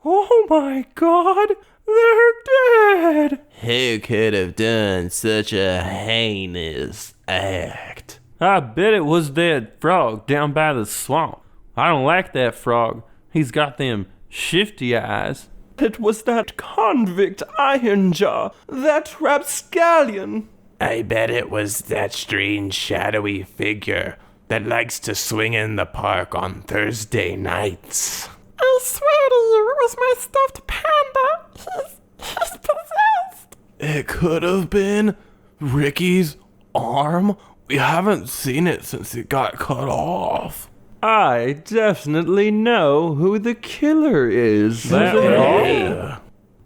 Oh my God, they're dead! Who could have done such a heinous act? I bet it was that frog down by the swamp. I don't like that frog. He's got them shifty eyes. It was that convict Ironjaw, that rapscallion. I bet it was that strange shadowy figure that likes to swing in the park on Thursday nights. I swear to you, it was my stuffed panda. He's possessed. It could have been Ricky's arm. We haven't seen it since it got cut off. I definitely know who the killer is.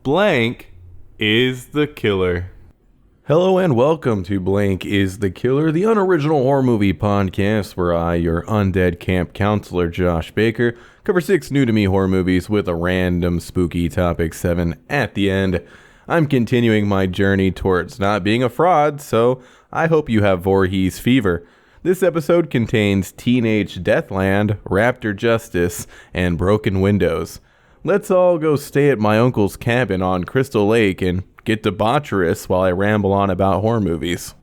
Blank is the killer. Hello and welcome to Blank is the Killer, the unoriginal horror movie podcast where I, your undead camp counselor Josh Baker, cover 6 new-to-me horror movies with a random spooky topic 7 at the end. I'm continuing my journey towards not being a fraud, so I hope you have Voorhees fever. This episode contains Teenage Deathland, Raptor Justice, and Broken Windows. Let's all go stay at my uncle's cabin on Crystal Lake and get debaucherous while I ramble on about horror movies.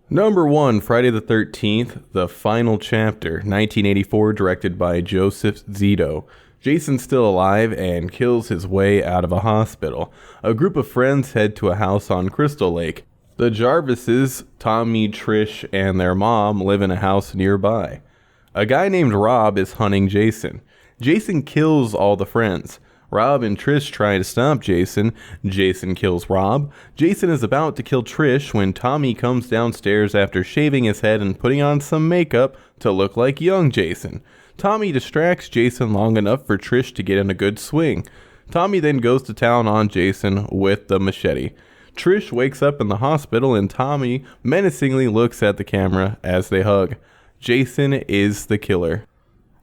Number 1, Friday the 13th, The Final Chapter, 1984, directed by Joseph Zito. Jason's still alive and kills his way out of a hospital. A group of friends head to a house on Crystal Lake. The Jarvises, Tommy, Trish, and their mom live in a house nearby. A guy named Rob is hunting Jason. Jason kills all the friends. Rob and Trish try to stop Jason. Jason kills Rob. Jason is about to kill Trish when Tommy comes downstairs after shaving his head and putting on some makeup to look like young Jason. Tommy distracts Jason long enough for Trish to get in a good swing. Tommy then goes to town on Jason with the machete. Trish wakes up in the hospital and Tommy menacingly looks at the camera as they hug. Jason is the killer.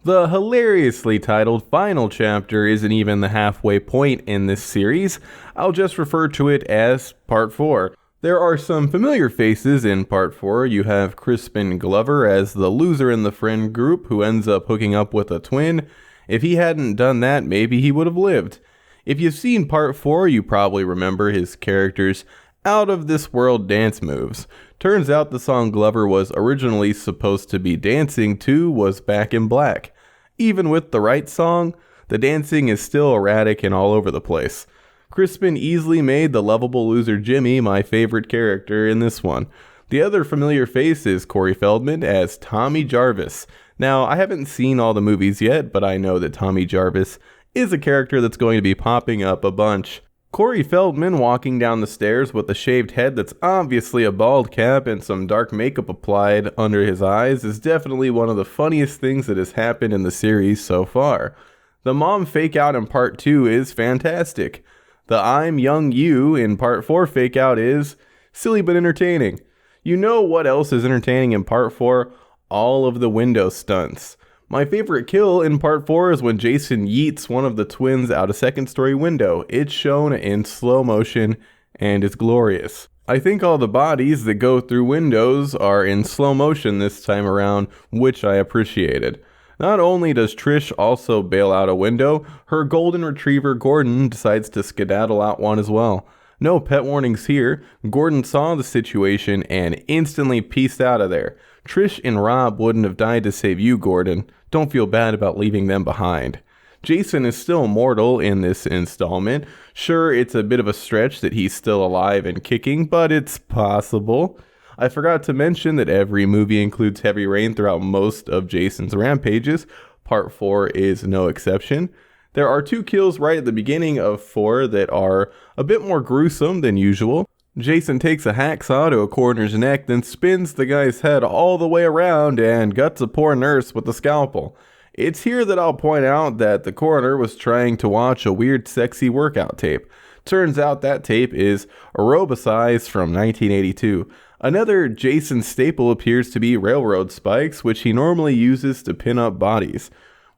The hilariously titled Final Chapter isn't even the halfway point in this series. I'll just refer to it as Part 4. There are some familiar faces in Part 4. You have Crispin Glover as the loser in the friend group who ends up hooking up with a twin. If he hadn't done that, maybe he would have lived. If you've seen Part 4, you probably remember his character's out-of-this-world dance moves. Turns out the song Glover was originally supposed to be dancing to was Back in Black. Even with the right song, the dancing is still erratic and all over the place. Crispin easily made the lovable loser Jimmy my favorite character in this one. The other familiar face is Corey Feldman as Tommy Jarvis. Now, I haven't seen all the movies yet, but I know that Tommy Jarvis is a character that's going to be popping up a bunch. Corey Feldman walking down the stairs with a shaved head that's obviously a bald cap and some dark makeup applied under his eyes is definitely one of the funniest things that has happened in the series so far. The mom fake out in Part 2 is fantastic. The I'm Young You in Part 4 fake out is silly but entertaining. You know what else is entertaining in Part 4? All of the window stunts. My favorite kill in Part 4 is when Jason yeets one of the twins out a second-story window. It's shown in slow motion and is glorious. I think all the bodies that go through windows are in slow motion this time around, which I appreciated. Not only does Trish also bail out a window, her golden retriever Gordon decides to skedaddle out one as well. No pet warnings here. Gordon saw the situation and instantly peaced out of there. Trish and Rob wouldn't have died to save you, Gordon. Don't feel bad about leaving them behind. Jason is still mortal in this installment. Sure, it's a bit of a stretch that he's still alive and kicking, but it's possible. I forgot to mention that every movie includes heavy rain throughout most of Jason's rampages. Part 4 is no exception. There are 2 kills right at the beginning of 4 that are a bit more gruesome than usual. Jason takes a hacksaw to a coroner's neck, then spins the guy's head all the way around and guts a poor nurse with a scalpel. It's here that I'll point out that the coroner was trying to watch a weird sexy workout tape. Turns out that tape is Aerobicize from 1982. Another Jason staple appears to be railroad spikes, which he normally uses to pin up bodies.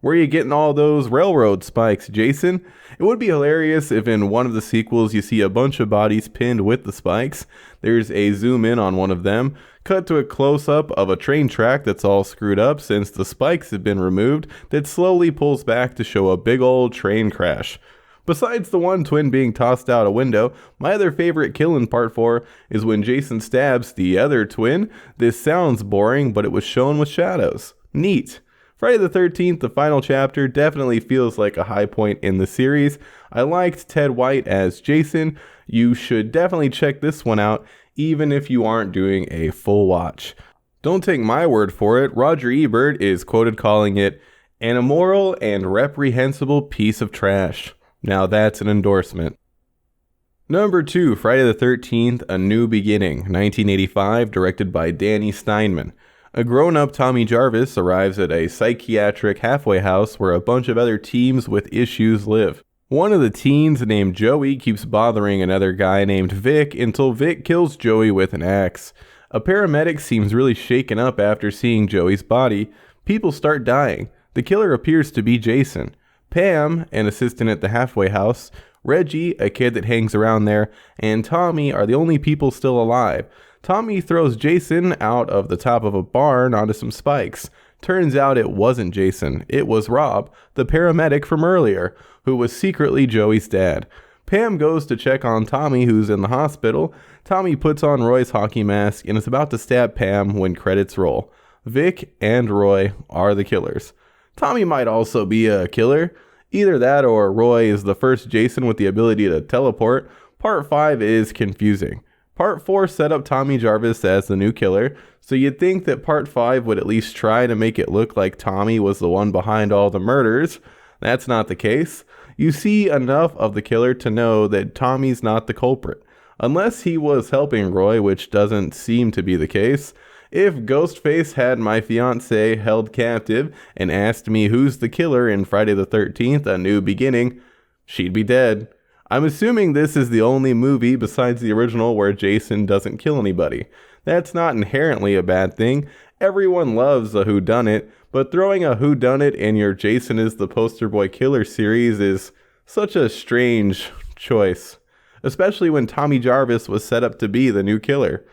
Where are you getting all those railroad spikes, Jason? It would be hilarious if in one of the sequels you see a bunch of bodies pinned with the spikes. There's a zoom in on one of them. Cut to a close-up of a train track that's all screwed up since the spikes have been removed that slowly pulls back to show a big old train crash. Besides the one twin being tossed out a window, my other favorite kill in part 4 is when Jason stabs the other twin. This sounds boring, but it was shown with shadows. Neat. Friday the 13th, the final chapter, definitely feels like a high point in the series. I liked Ted White as Jason. You should definitely check this one out, even if you aren't doing a full watch. Don't take my word for it. Roger Ebert is quoted calling it an immoral and reprehensible piece of trash. Now that's an endorsement. Number 2, Friday the 13th, A New Beginning, 1985, directed by Danny Steinmann. A grown-up Tommy Jarvis arrives at a psychiatric halfway house where a bunch of other teens with issues live. One of the teens, named Joey, keeps bothering another guy named Vic until Vic kills Joey with an axe. A paramedic seems really shaken up after seeing Joey's body. People start dying. The killer appears to be Jason. Pam, an assistant at the halfway house, Reggie, a kid that hangs around there, and Tommy are the only people still alive. Tommy throws Jason out of the top of a barn onto some spikes. Turns out it wasn't Jason. It was Rob, the paramedic from earlier, who was secretly Joey's dad. Pam goes to check on Tommy, who's in the hospital. Tommy puts on Roy's hockey mask and is about to stab Pam when credits roll. Vic and Roy are the killers. Tommy might also be a killer. Either that or Roy is the first Jason with the ability to teleport. Part 5 is confusing. Part 4 set up Tommy Jarvis as the new killer, so you'd think that Part 5 would at least try to make it look like Tommy was the one behind all the murders. That's not the case. You see enough of the killer to know that Tommy's not the culprit, unless he was helping Roy, which doesn't seem to be the case. If Ghostface had my fiancée held captive and asked me who's the killer in Friday the 13th, A New Beginning, she'd be dead. I'm assuming this is the only movie besides the original where Jason doesn't kill anybody. That's not inherently a bad thing. Everyone loves a whodunit, but throwing a whodunit in your Jason is the poster boy killer series is such a strange choice, especially when Tommy Jarvis was set up to be the new killer.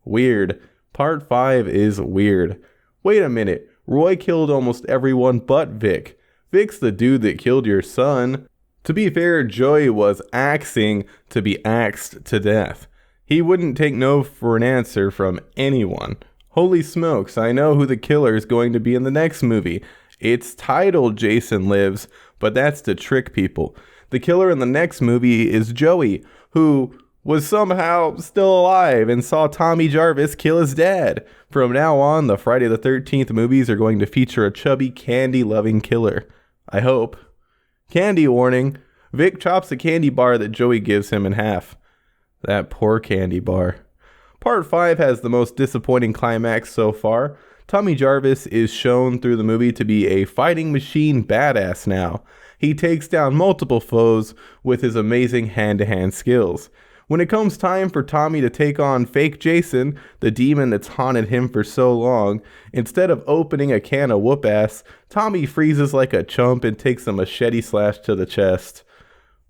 Weird. Part 5 is weird. Wait a minute, Roy killed almost everyone but Vic. Vic's the dude that killed your son. To be fair, Joey was axing to be axed to death. He wouldn't take no for an answer from anyone. Holy smokes, I know who the killer is going to be in the next movie. It's titled Jason Lives, but that's to trick people. The killer in the next movie is Joey, who was somehow still alive and saw Tommy Jarvis kill his dad. From now on, the Friday the 13th movies are going to feature a chubby, candy-loving killer. I hope. Candy warning. Vic chops a candy bar that Joey gives him in half. That poor candy bar. Part 5 has the most disappointing climax so far. Tommy Jarvis is shown through the movie to be a fighting machine badass now. He takes down multiple foes with his amazing hand-to-hand skills. When it comes time for Tommy to take on fake Jason, the demon that's haunted him for so long, instead of opening a can of whoop-ass, Tommy freezes like a chump and takes a machete slash to the chest.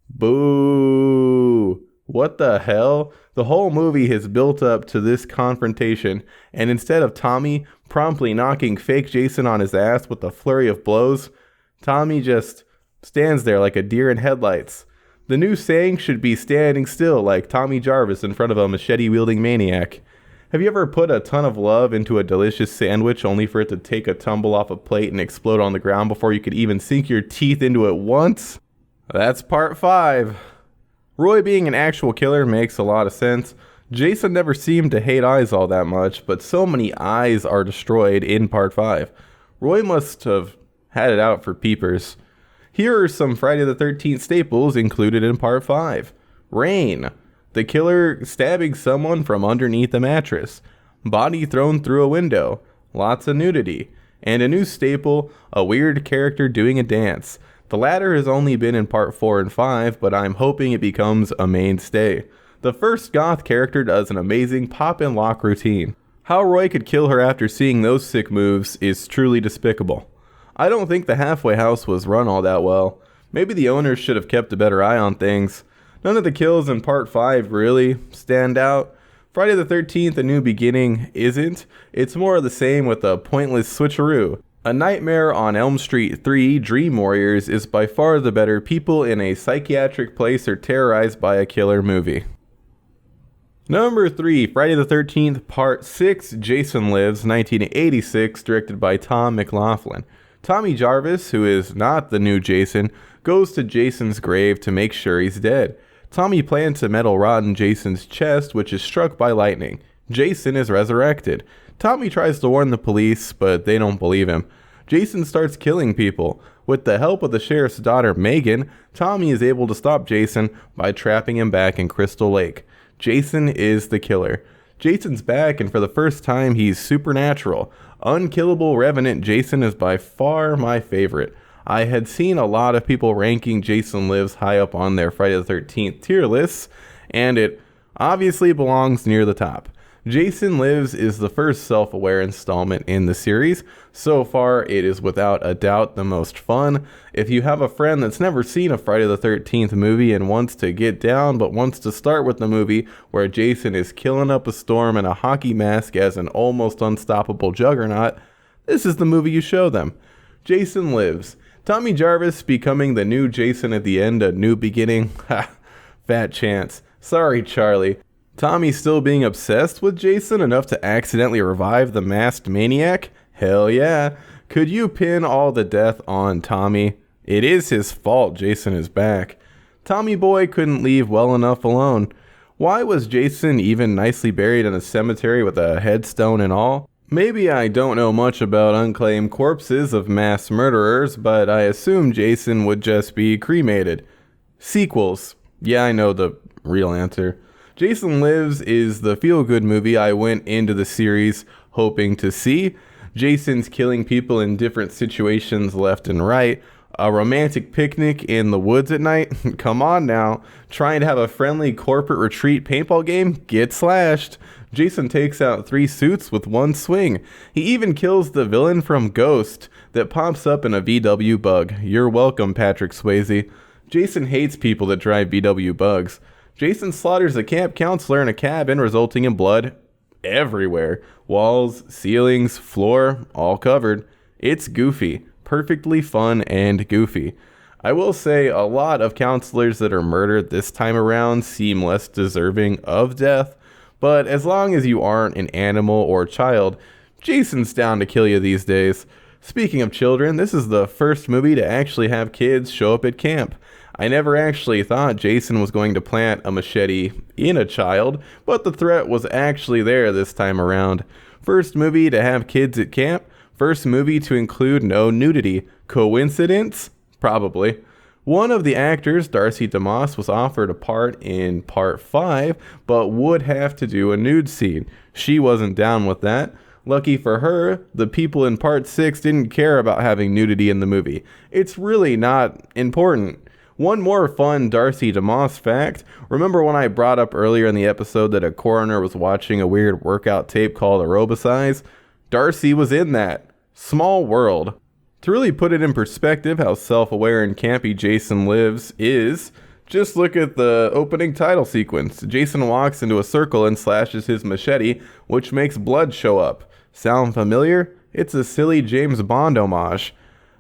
Boo! What the hell? The whole movie has built up to this confrontation, and instead of Tommy promptly knocking fake Jason on his ass with a flurry of blows, Tommy just stands there like a deer in headlights. The new saying should be standing still like Tommy Jarvis in front of a machete-wielding maniac. Have you ever put a ton of love into a delicious sandwich only for it to take a tumble off a plate and explode on the ground before you could even sink your teeth into it once? That's part 5. Roy being an actual killer makes a lot of sense. Jason never seemed to hate eyes all that much, but so many eyes are destroyed in part 5. Roy must have had it out for peepers. Here are some Friday the 13th staples included in part 5. Rain. The killer stabbing someone from underneath a mattress. Body thrown through a window. Lots of nudity. And a new staple, a weird character doing a dance. The latter has only been in part 4 and 5, but I'm hoping it becomes a mainstay. The first goth character does an amazing pop and lock routine. How Roy could kill her after seeing those sick moves is truly despicable. I don't think the halfway house was run all that well. Maybe the owners should have kept a better eye on things. None of the kills in part 5 really stand out. Friday the 13th, A New Beginning isn't. It's more of the same with a pointless switcheroo. A Nightmare on Elm Street 3, Dream Warriors is by far the better people in a psychiatric place are terrorized by a killer movie. Number 3, Friday the 13th, Part 6, Jason Lives, 1986, directed by Tom McLoughlin. Tommy Jarvis, who is not the new Jason, goes to Jason's grave to make sure he's dead. Tommy plants a metal rod in Jason's chest, which is struck by lightning. Jason is resurrected. Tommy tries to warn the police, but they don't believe him. Jason starts killing people. With the help of the sheriff's daughter, Megan, Tommy is able to stop Jason by trapping him back in Crystal Lake. Jason is the killer. Jason's back, and for the first time, he's supernatural. Unkillable Revenant Jason is by far my favorite. I had seen a lot of people ranking Jason Lives high up on their Friday the 13th tier lists, and it obviously belongs near the top. Jason Lives is the first self-aware installment in the series. So far, it is without a doubt the most fun. If you have a friend that's never seen a Friday the 13th movie and wants to get down but wants to start with the movie where Jason is killing up a storm in a hockey mask as an almost unstoppable juggernaut, this is the movie you show them. Jason Lives. Tommy Jarvis becoming the new Jason at the end, A New Beginning. Ha, fat chance. Sorry, Charlie. Tommy still being obsessed with Jason enough to accidentally revive the masked maniac? Hell yeah. Could you pin all the death on Tommy? It is his fault Jason is back. Tommy Boy couldn't leave well enough alone. Why was Jason even nicely buried in a cemetery with a headstone and all? Maybe I don't know much about unclaimed corpses of mass murderers, but I assume Jason would just be cremated. Sequels. Yeah, I know the real answer. Jason Lives is the feel-good movie I went into the series hoping to see. Jason's killing people in different situations left and right. A romantic picnic in the woods at night? Come on now. Trying to have a friendly corporate retreat paintball game? Get slashed. Jason takes out 3 suits with one swing. He even kills the villain from Ghost that pops up in a VW bug. You're welcome, Patrick Swayze. Jason hates people that drive VW bugs. Jason slaughters a camp counselor in a cabin, resulting in blood everywhere. Walls, ceilings, floor, all covered. It's goofy. Perfectly fun and goofy. I will say a lot of counselors that are murdered this time around seem less deserving of death, but as long as you aren't an animal or child, Jason's down to kill you these days. Speaking of children, this is the first movie to actually have kids show up at camp. I never actually thought Jason was going to plant a machete in a child, but the threat was actually there this time around. First movie to have kids at camp, first movie to include no nudity. Coincidence? Probably. One of the actors, Darcy DeMoss, was offered a part in Part 5, but would have to do a nude scene. She wasn't down with that. Lucky for her, the people in Part 6 didn't care about having nudity in the movie. It's really not important. One more fun Darcy DeMoss fact. Remember when I brought up earlier in the episode that a coroner was watching a weird workout tape called Aerobicize? Darcy was in that. Small world. To really put it in perspective how self-aware and campy Jason Lives is, just look at the opening title sequence. Jason walks into a circle and slashes his machete, which makes blood show up. Sound familiar? It's a silly James Bond homage.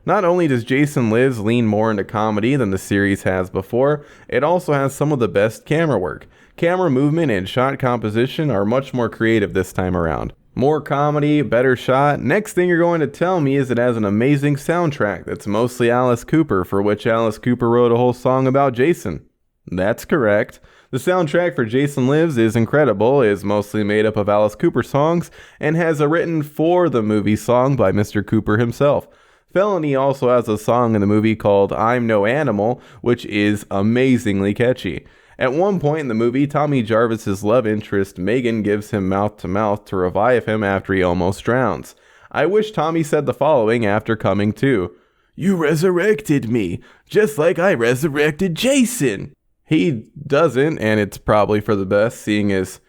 Not only does Jason Lives lean more into comedy than the series has before, it also has some of the best camera work. Camera movement and shot composition are much more creative this time around. More comedy, better shot. Next thing you're going to tell me is it has an amazing soundtrack that's mostly Alice Cooper, for which Alice Cooper wrote a whole song about Jason. That's correct. The soundtrack for Jason Lives is incredible, is mostly made up of Alice Cooper songs, and has a written for the movie song by Mr. Cooper himself. Felony also has a song in the movie called I'm No Animal, which is amazingly catchy. At one point in the movie, Tommy Jarvis's love interest Megan gives him mouth-to-mouth to revive him after he almost drowns. I wish Tommy said the following after coming to. You resurrected me, just like I resurrected Jason. He doesn't, and it's probably for the best, seeing as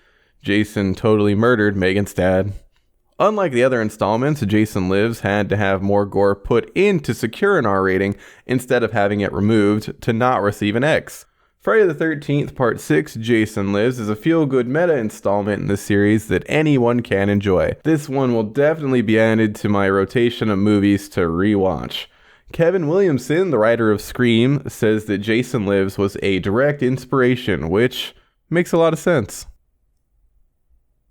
Jason totally murdered Megan's dad. Unlike the other installments, Jason Lives had to have more gore put in to secure an R rating instead of having it removed to not receive an X. Friday the 13th, Part 6, Jason Lives, is a feel-good meta installment in the series that anyone can enjoy. This one will definitely be added to my rotation of movies to rewatch. Kevin Williamson, the writer of Scream, says that Jason Lives was a direct inspiration, which makes a lot of sense.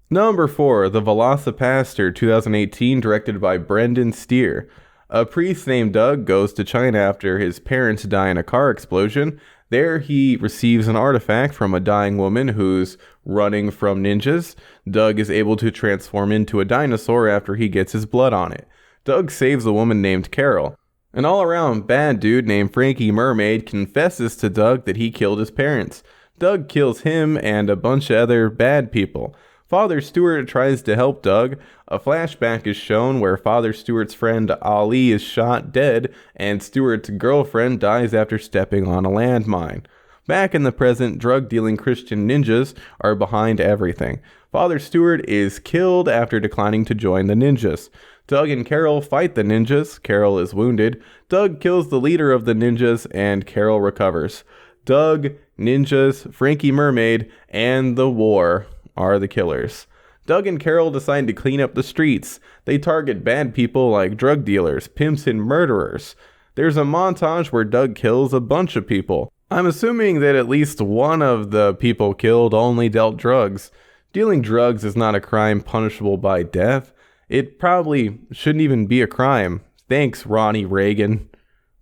Number 4, The VelociPastor, 2018, directed by Brendan Steere. A priest named Doug goes to China after his parents die in a car explosion. There he receives an artifact from a dying woman who's running from ninjas. Doug is able to transform into a dinosaur after he gets his blood on it. Doug saves a woman named Carol. An all-around bad dude named Frankie Mermaid confesses to Doug that he killed his parents. Doug kills him and a bunch of other bad people. Father Stewart tries to help Doug. A flashback is shown where Father Stewart's friend Ali is shot dead, and Stewart's girlfriend dies after stepping on a landmine. Back in the present, drug-dealing Christian ninjas are behind everything. Father Stewart is killed after declining to join the ninjas. Doug and Carol fight the ninjas. Carol is wounded. Doug kills the leader of the ninjas, and Carol recovers. Doug, ninjas, Frankie Mermaid, and the war are the killers. Doug and Carol decide to clean up the streets. They target bad people like drug dealers, pimps, and murderers. There's a montage where Doug kills a bunch of people. I'm assuming that at least one of the people killed only dealt drugs. Dealing drugs is not a crime punishable by death. It probably shouldn't even be a crime. Thanks, Ronnie Reagan.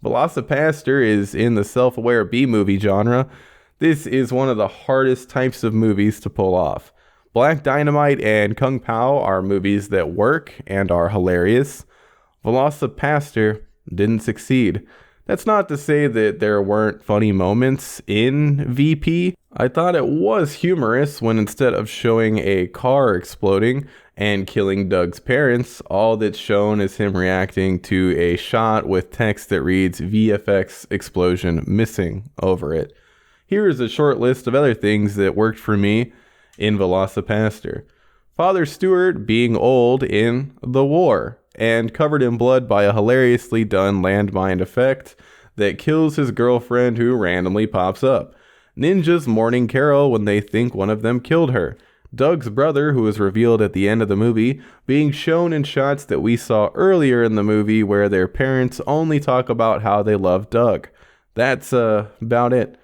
VelociPastor is in the self-aware B-movie genre. This is one of the hardest types of movies to pull off. Black Dynamite and Kung Pao are movies that work and are hilarious. VelociPastor didn't succeed. That's not to say that there weren't funny moments in VP. I thought it was humorous when instead of showing a car exploding and killing Doug's parents, all that's shown is him reacting to a shot with text that reads VFX explosion missing over it. Here is a short list of other things that worked for me in VelociPastor. Father Stewart being old in the war and covered in blood by a hilariously done landmine effect that kills his girlfriend who randomly pops up. Ninjas mourning Carol when they think one of them killed her. Doug's brother, who is revealed at the end of the movie, being shown in shots that we saw earlier in the movie where their parents only talk about how they love Doug. That's about it.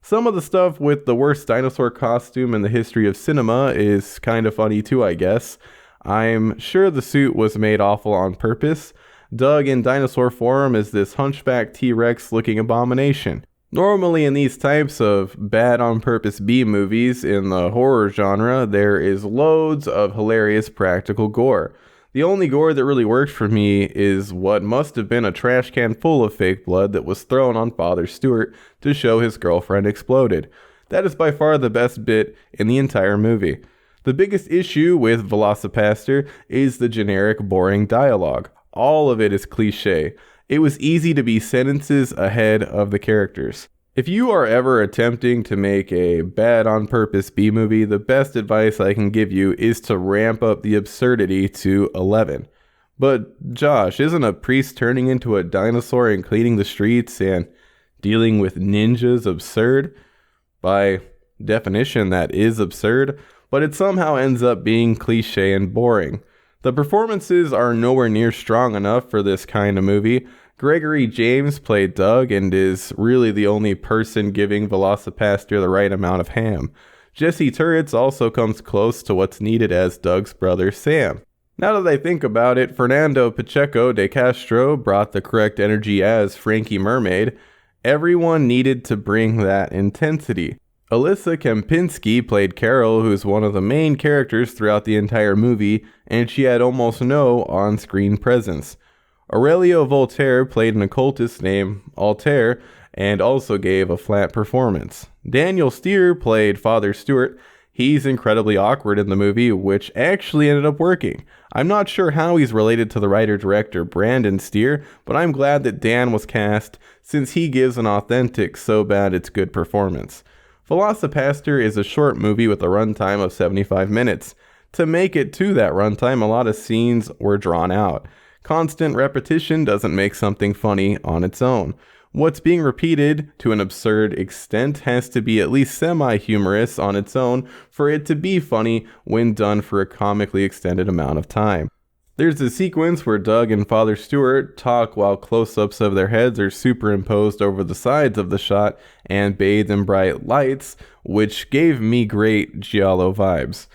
Some of the stuff with the worst dinosaur costume in the history of cinema is kind of funny too, I guess. I'm sure the suit was made awful on purpose. Doug in dinosaur form is this hunchback T-Rex looking abomination. Normally in these types of bad on purpose B movies in the horror genre, there is loads of hilarious practical gore. The only gore that really worked for me is what must have been a trash can full of fake blood that was thrown on Father Stewart to show his girlfriend exploded. That is by far the best bit in the entire movie. The biggest issue with VelociPastor is the generic boring dialogue. All of it is cliche. It was easy to be sentences ahead of the characters. If you are ever attempting to make a bad on purpose B movie, the best advice I can give you is to ramp up the absurdity to 11. But Josh, isn't a priest turning into a dinosaur and cleaning the streets and dealing with ninjas absurd? By definition, that is absurd, but it somehow ends up being cliche and boring. The performances are nowhere near strong enough for this kind of movie. Gregory James played Doug and is really the only person giving VelociPastor the right amount of ham. Jesse Turrets also comes close to what's needed as Doug's brother Sam. Now that I think about it, Fernando Pacheco de Castro brought the correct energy as Frankie Mermaid. Everyone needed to bring that intensity. Alyssa Kempinski played Carol, who's one of the main characters throughout the entire movie, and she had almost no on-screen presence. Aurelio Voltaire played an occultist named Altair, and also gave a flat performance. Daniel Steere played Father Stewart. He's incredibly awkward in the movie, which actually ended up working. I'm not sure how he's related to the writer-director Brendan Steere, but I'm glad that Dan was cast, since he gives an authentic so bad it's good performance. VelociPastor is a short movie with a runtime of 75 minutes. To make it to that runtime, a lot of scenes were drawn out. Constant repetition doesn't make something funny on its own. What's being repeated to an absurd extent has to be at least semi-humorous on its own for it to be funny when done for a comically extended amount of time. There's a sequence where Doug and Father Stewart talk while close-ups of their heads are superimposed over the sides of the shot and bathed in bright lights, which gave me great Giallo vibes.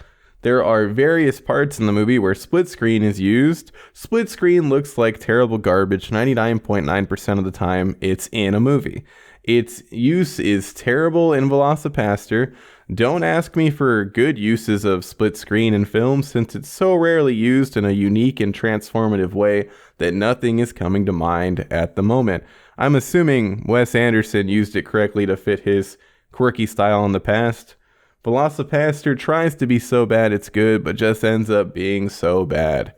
There are various parts in the movie where split screen is used. Split screen looks like terrible garbage 99.9% of the time it's in a movie. Its use is terrible in VelociPastor. Don't ask me for good uses of split screen in films since it's so rarely used in a unique and transformative way that nothing is coming to mind at the moment. I'm assuming Wes Anderson used it correctly to fit his quirky style in the past. VelociPastor tries to be so bad it's good, but just ends up being so bad.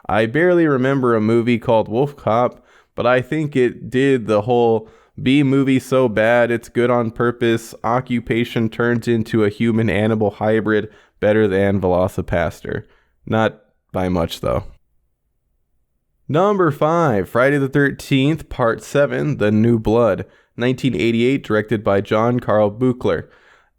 I barely remember a movie called Wolf Cop, but I think it did the whole B-movie so bad it's good on purpose, occupation turns into a human-animal hybrid better than VelociPastor. Not by much, though. Number 5, Friday the 13th, Part 7, The New Blood, 1988, directed by John Carl Buechler.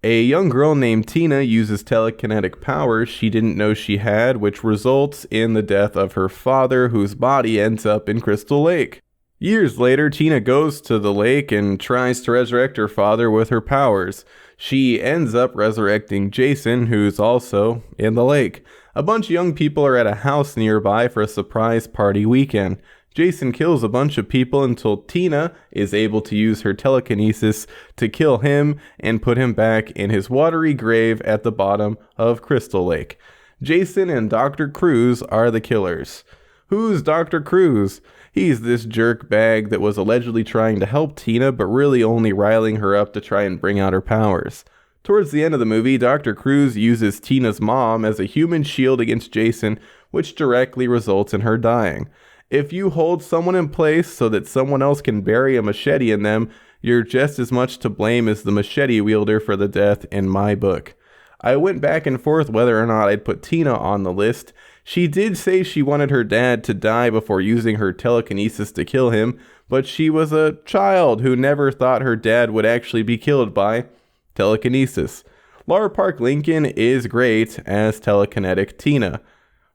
A young girl named Tina uses telekinetic powers she didn't know she had, which results in the death of her father, whose body ends up in Crystal Lake. Years later, Tina goes to the lake and tries to resurrect her father with her powers. She ends up resurrecting Jason, who's also in the lake. A bunch of young people are at a house nearby for a surprise party weekend. Jason kills a bunch of people until Tina is able to use her telekinesis to kill him and put him back in his watery grave at the bottom of Crystal Lake. Jason and Dr. Cruz are the killers. Who's Dr. Cruz? He's this jerk bag that was allegedly trying to help Tina, but really only riling her up to try and bring out her powers. Towards the end of the movie, Dr. Cruz uses Tina's mom as a human shield against Jason, which directly results in her dying. If you hold someone in place so that someone else can bury a machete in them, you're just as much to blame as the machete wielder for the death in my book. I went back and forth whether or not I'd put Tina on the list. She did say she wanted her dad to die before using her telekinesis to kill him, but she was a child who never thought her dad would actually be killed by telekinesis. Laura Park Lincoln is great as telekinetic Tina.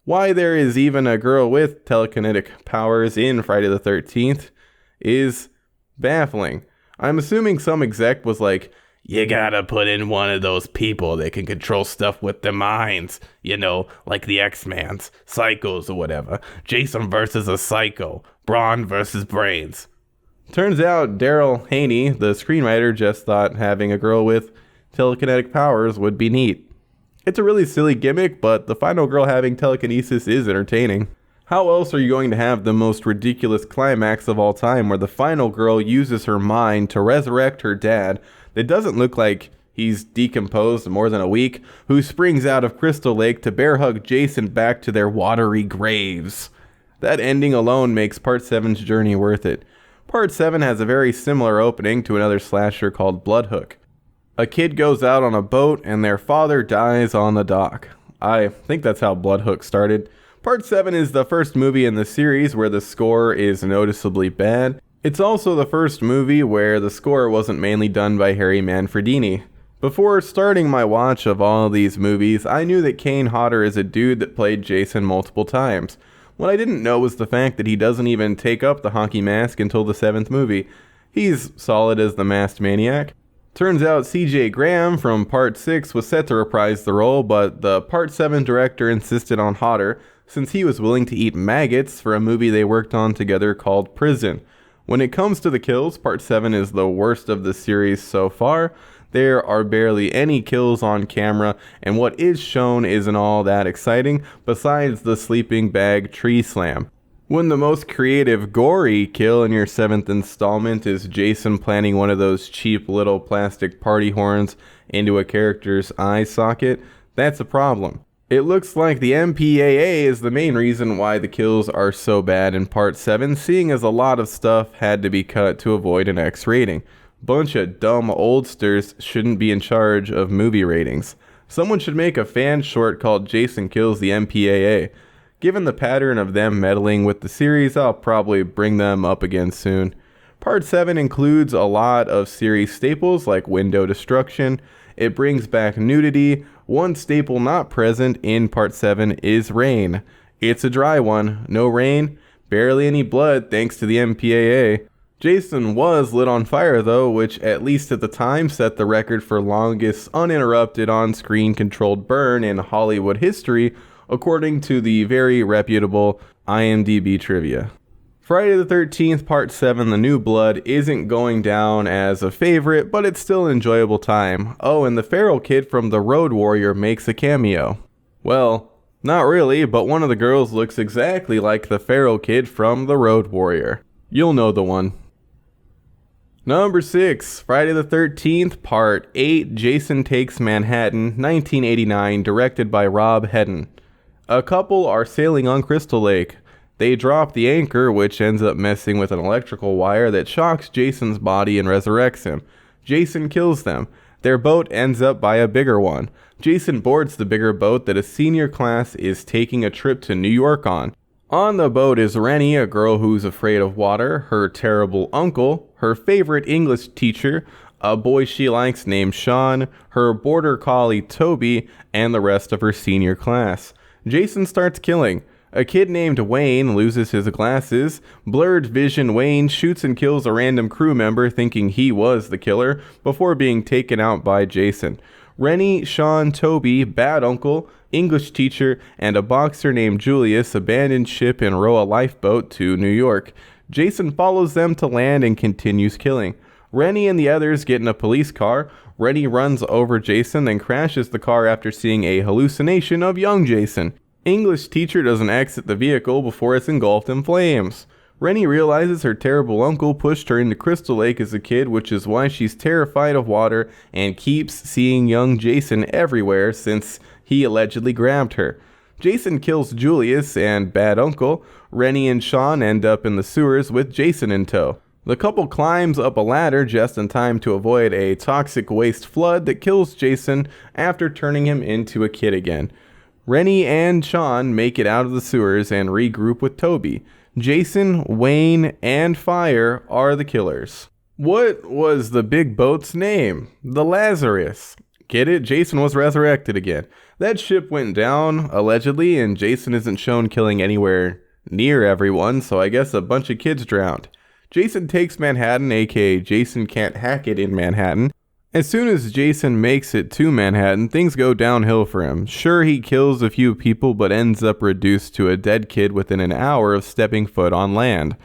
Why there is even a girl with telekinetic powers in Friday the 13th is baffling. I'm assuming some exec was like, You gotta put in one of those people that can control stuff with their minds. You know, like the X-Mans, Psychos or whatever. Jason versus a Psycho. Brawn versus Brains. Turns out Daryl Haney, the screenwriter, just thought having a girl with telekinetic powers would be neat. It's a really silly gimmick, but the final girl having telekinesis is entertaining. How else are you going to have the most ridiculous climax of all time where the final girl uses her mind to resurrect her dad that doesn't look like he's decomposed more than a week, who springs out of Crystal Lake to bear hug Jason back to their watery graves? That ending alone makes Part 7's journey worth it. Part 7 has a very similar opening to another slasher called Bloodhook. A kid goes out on a boat and their father dies on the dock. I think that's how Bloodhook started. Part 7 is the first movie in the series where the score is noticeably bad. It's also the first movie where the score wasn't mainly done by Harry Manfredini. Before starting my watch of all these movies, I knew that Kane Hodder is a dude that played Jason multiple times. What I didn't know was the fact that he doesn't even take up the hockey mask until the 7th movie. He's solid as the masked maniac. Turns out C.J. Graham from Part 6 was set to reprise the role, but the Part 7 director insisted on Hodder since he was willing to eat maggots for a movie they worked on together called Prison. When it comes to the kills, Part 7 is the worst of the series so far. There are barely any kills on camera, and what is shown isn't all that exciting, besides the sleeping bag tree slam. When the most creative, gory kill in your 7th installment is Jason planting one of those cheap little plastic party horns into a character's eye socket, that's a problem. It looks like the MPAA is the main reason why the kills are so bad in Part 7, seeing as a lot of stuff had to be cut to avoid an X rating. Bunch of dumb oldsters shouldn't be in charge of movie ratings. Someone should make a fan short called Jason Kills the MPAA. Given the pattern of them meddling with the series, I'll probably bring them up again soon. Part 7 includes a lot of series staples like window destruction. It brings back nudity. One staple not present in Part 7 is rain. It's a dry one. No rain, barely any blood thanks to the MPAA. Jason was lit on fire though, which at least at the time set the record for longest uninterrupted on-screen controlled burn in Hollywood history, according to the very reputable IMDb trivia. Friday the 13th Part 7, The New Blood, isn't going down as a favorite, but it's still an enjoyable time. Oh, and the feral kid from The Road Warrior makes a cameo. Well, not really, but one of the girls looks exactly like the feral kid from The Road Warrior. You'll know the one. Number 6, Friday the 13th, Part 8, Jason Takes Manhattan, 1989, directed by Rob Hedden. A couple are sailing on Crystal Lake. They drop the anchor, which ends up messing with an electrical wire that shocks Jason's body and resurrects him. Jason kills them. Their boat ends up by a bigger one. Jason boards the bigger boat that a senior class is taking a trip to New York on. On the boat is Rennie, a girl who's afraid of water, her terrible uncle, her favorite English teacher, a boy she likes named Sean, her border collie Toby, and the rest of her senior class. Jason starts killing. A kid named Wayne loses his glasses. Blurred vision Wayne shoots and kills a random crew member thinking he was the killer before being taken out by Jason. Rennie, Sean, Toby, Bad Uncle, English teacher, and a boxer named Julius abandon ship and row a lifeboat to New York. Jason follows them to land and continues killing. Rennie and the others get in a police car. Rennie runs over Jason, then crashes the car after seeing a hallucination of young Jason. English teacher doesn't exit the vehicle before it's engulfed in flames. Rennie realizes her terrible uncle pushed her into Crystal Lake as a kid, which is why she's terrified of water and keeps seeing young Jason everywhere since he allegedly grabbed her. Jason kills Julius and Bad Uncle. Rennie and Sean end up in the sewers with Jason in tow. The couple climbs up a ladder just in time to avoid a toxic waste flood that kills Jason after turning him into a kid again. Rennie and Sean make it out of the sewers and regroup with Toby. Jason, Wayne, and Fire are the killers. What was the big boat's name? The Lazarus. Get it? Jason was resurrected again. That ship went down, allegedly, and Jason isn't shown killing anywhere near everyone, so I guess a bunch of kids drowned. Jason Takes Manhattan, aka Jason Can't Hack It in Manhattan. As soon as Jason makes it to Manhattan, things go downhill for him. Sure, he kills a few people, but ends up reduced to a dead kid within an hour of stepping foot on land.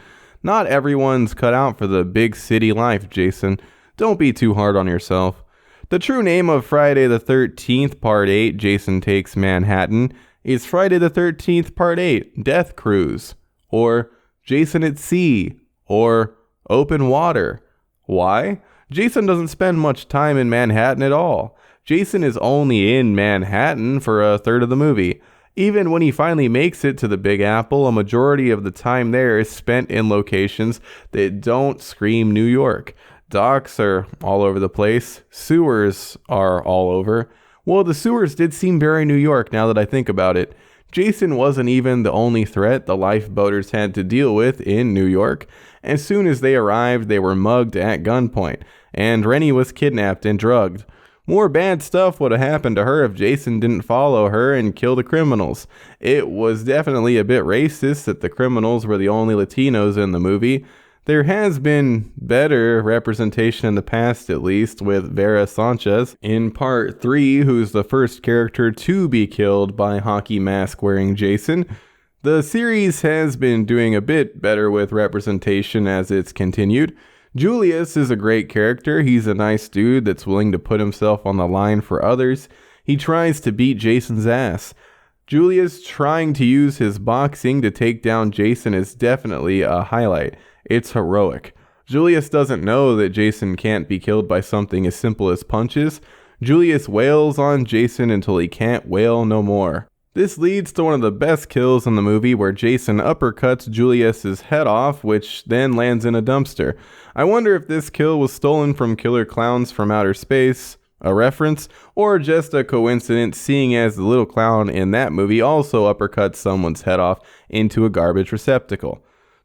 Not everyone's cut out for the big city life, Jason. Don't be too hard on yourself. The true name of Friday the 13th, Part 8, Jason Takes Manhattan, is Friday the 13th, Part 8, Death Cruise, or Jason at Sea, or Open Water. Why? Jason doesn't spend much time in Manhattan at all. Jason is only in Manhattan for a third of the movie. Even when he finally makes it to the Big Apple, a majority of the time there is spent in locations that don't scream New York. Docks are all over the place. Sewers are all over. Well, the sewers did seem very New York now that I think about it. Jason wasn't even the only threat the lifeboaters had to deal with in New York. As soon as they arrived, they were mugged at gunpoint, and Rennie was kidnapped and drugged. More bad stuff would have happened to her if Jason didn't follow her and kill the criminals. It was definitely a bit racist that the criminals were the only Latinos in the movie. There has been better representation in the past, at least, with Vera Sanchez in Part 3, who's the first character to be killed by hockey mask-wearing Jason. The series has been doing a bit better with representation as it's continued. Julius is a great character. He's a nice dude that's willing to put himself on the line for others. He tries to beat Jason's ass. Julius trying to use his boxing to take down Jason is definitely a highlight. It's heroic. Julius doesn't know that Jason can't be killed by something as simple as punches. Julius wails on Jason until he can't wail no more. This leads to one of the best kills in the movie where Jason uppercuts Julius's head off, which then lands in a dumpster. I wonder if this kill was stolen from Killer Clowns from Outer Space, a reference, or just a coincidence, seeing as the little clown in that movie also uppercuts someone's head off into a garbage receptacle.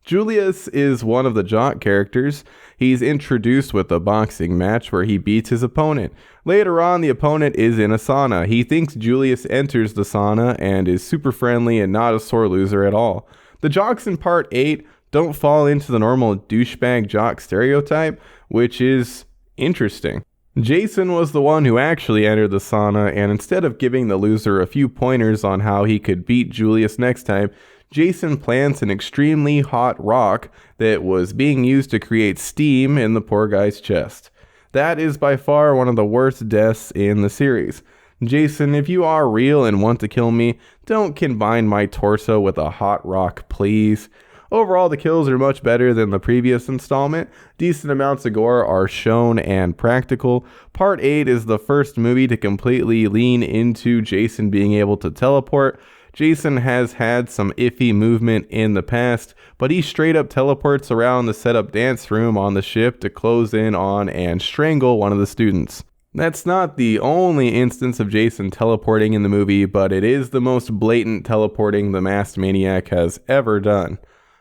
Julius is one of the jock characters. He's introduced with a boxing match where he beats his opponent. Later on, the opponent is in a sauna. He thinks Julius enters the sauna and is super friendly and not a sore loser at all. The jocks in Part 8 don't fall into the normal douchebag jock stereotype, which is interesting. Jason was the one who actually entered the sauna, and instead of giving the loser a few pointers on how he could beat Julius next time, Jason plants an extremely hot rock that was being used to create steam in the poor guy's chest. That is by far one of the worst deaths in the series. Jason, if you are real and want to kill me, don't combine my torso with a hot rock, please. Overall, the kills are much better than the previous installment. Decent amounts of gore are shown and practical. Part 8 is the first movie to completely lean into Jason being able to teleport. Jason has had some iffy movement in the past, but he straight up teleports around the setup dance room on the ship to close in on and strangle one of the students. That's not the only instance of Jason teleporting in the movie, but it is the most blatant teleporting the masked maniac has ever done.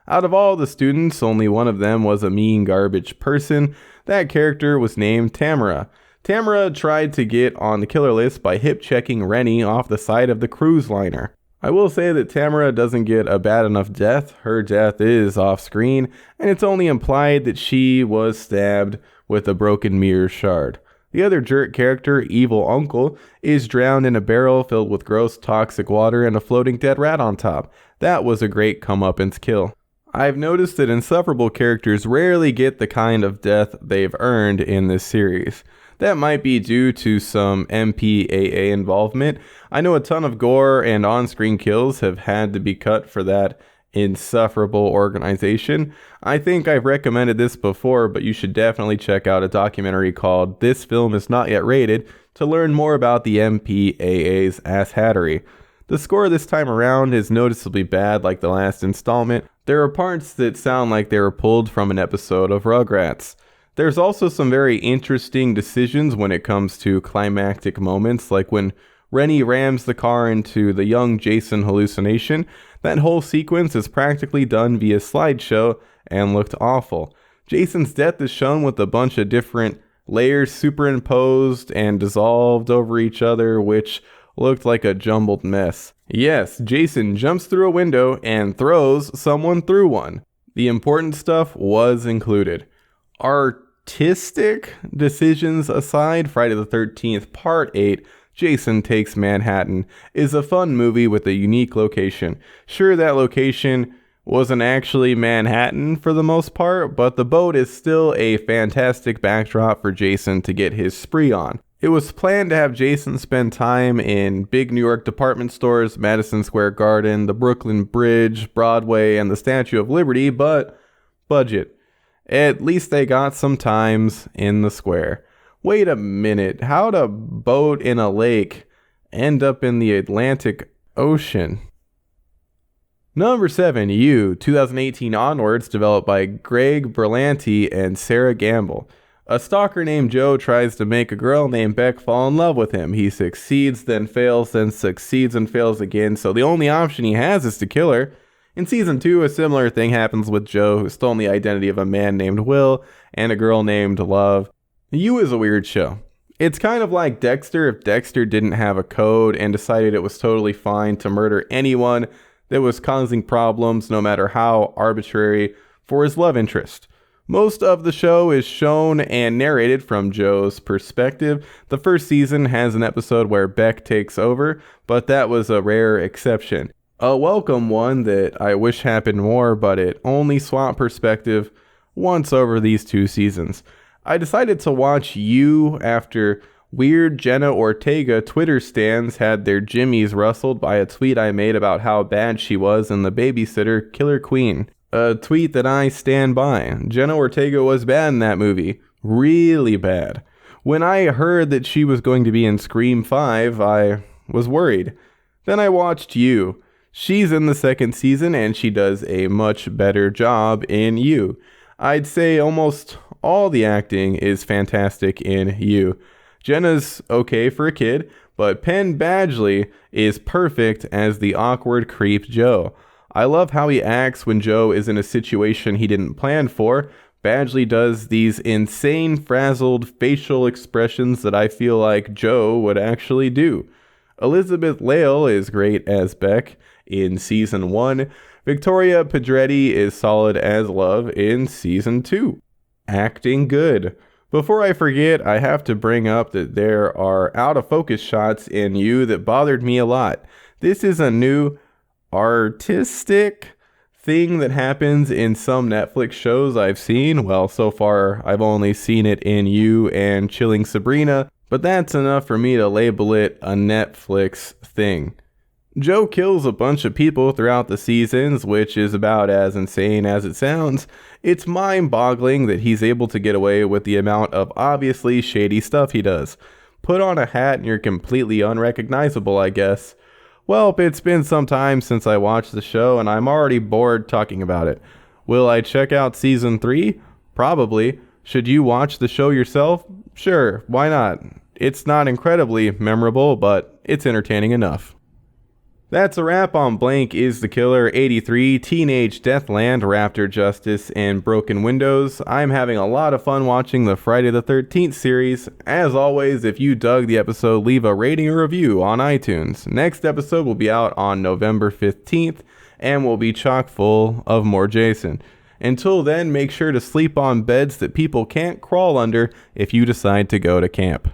Out of all the students, only one of them was a mean garbage person. That character was named Tamara. Tamara tried to get on the killer list by hip-checking Rennie off the side of the cruise liner. I will say that Tamara doesn't get a bad enough death. Her death is off screen, and it's only implied that she was stabbed with a broken mirror shard. The other jerk character, Evil Uncle, is drowned in a barrel filled with gross toxic water and a floating dead rat on top. That was a great comeuppance kill. I've noticed that insufferable characters rarely get the kind of death they've earned in this series. That might be due to some MPAA involvement. I know a ton of gore and on-screen kills have had to be cut for that insufferable organization. I think I've recommended this before, but you should definitely check out a documentary called This Film Is Not Yet Rated to learn more about the MPAA's asshattery. The score this time around is noticeably bad like the last installment. There are parts that sound like they were pulled from an episode of Rugrats. There's also some very interesting decisions when it comes to climactic moments, like when Rennie rams the car into the young Jason hallucination. That whole sequence is practically done via slideshow and looked awful. Jason's death is shown with a bunch of different layers superimposed and dissolved over each other, which looked like a jumbled mess. Yes, Jason jumps through a window and throws someone through one. The important stuff was included. Artistic decisions aside, Friday the 13th Part 8, Jason Takes Manhattan, is a fun movie with a unique location. Sure, that location wasn't actually Manhattan for the most part, but the boat is still a fantastic backdrop for Jason to get his spree on. It was planned to have Jason spend time in big New York department stores, Madison Square Garden, the Brooklyn Bridge, Broadway, and the Statue of Liberty, but budget. At least they got some times in the square. Wait a minute, how'd a boat in a lake end up in the Atlantic Ocean? Number 7, You, 2018 onwards, developed by Greg Berlanti and Sera Gamble. A stalker named Joe tries to make a girl named Beck fall in love with him. He succeeds, then fails, then succeeds and fails again, so the only option he has is to kill her. In Season 2, a similar thing happens with Joe, who's stolen the identity of a man named Will and a girl named Love. You is a weird show. It's kind of like Dexter if Dexter didn't have a code and decided it was totally fine to murder anyone that was causing problems, no matter how arbitrary, for his love interest. Most of the show is shown and narrated from Joe's perspective. The first season has an episode where Beck takes over, but that was a rare exception. A welcome one that I wish happened more, but it only swapped perspective once over these 2 seasons. I decided to watch You after weird Jenna Ortega Twitter stans had their jimmies rustled by a tweet I made about how bad she was in The Babysitter Killer Queen. A tweet that I stand by. Jenna Ortega was bad in that movie. Really bad. When I heard that she was going to be in Scream 5, I was worried. Then I watched You. She's in the 2nd season and she does a much better job in You. I'd say almost all the acting is fantastic in You. Jenna's okay for a kid, but Penn Badgley is perfect as the awkward creep Joe. I love how he acts when Joe is in a situation he didn't plan for. Badgley does these insane frazzled facial expressions that I feel like Joe would actually do. Elizabeth Lail is great as Beck in Season 1. Victoria Pedretti is solid as Love in Season 2. Acting good. Before I forget, I have to bring up that there are out-of-focus shots in You that bothered me a lot. This is a new artistic thing that happens in some Netflix shows I've seen. Well, so far, I've only seen it in You and Chilling Sabrina, but that's enough for me to label it a Netflix thing. Joe kills a bunch of people throughout the seasons, which is about as insane as it sounds. It's mind-boggling that he's able to get away with the amount of obviously shady stuff he does. Put on a hat and you're completely unrecognizable, I guess. Well, it's been some time since I watched the show, and I'm already bored talking about it. Will I check out Season 3? Probably. Should you watch the show yourself? Sure, why not? It's not incredibly memorable, but it's entertaining enough. That's a wrap on Blank is the Killer 83, Teenage Deathland, Raptor Justice, and Broken Windows. I'm having a lot of fun watching the Friday the 13th series. As always, if you dug the episode, leave a rating or review on iTunes. Next episode will be out on November 15th and will be chock full of more Jason. Until then, make sure to sleep on beds that people can't crawl under if you decide to go to camp.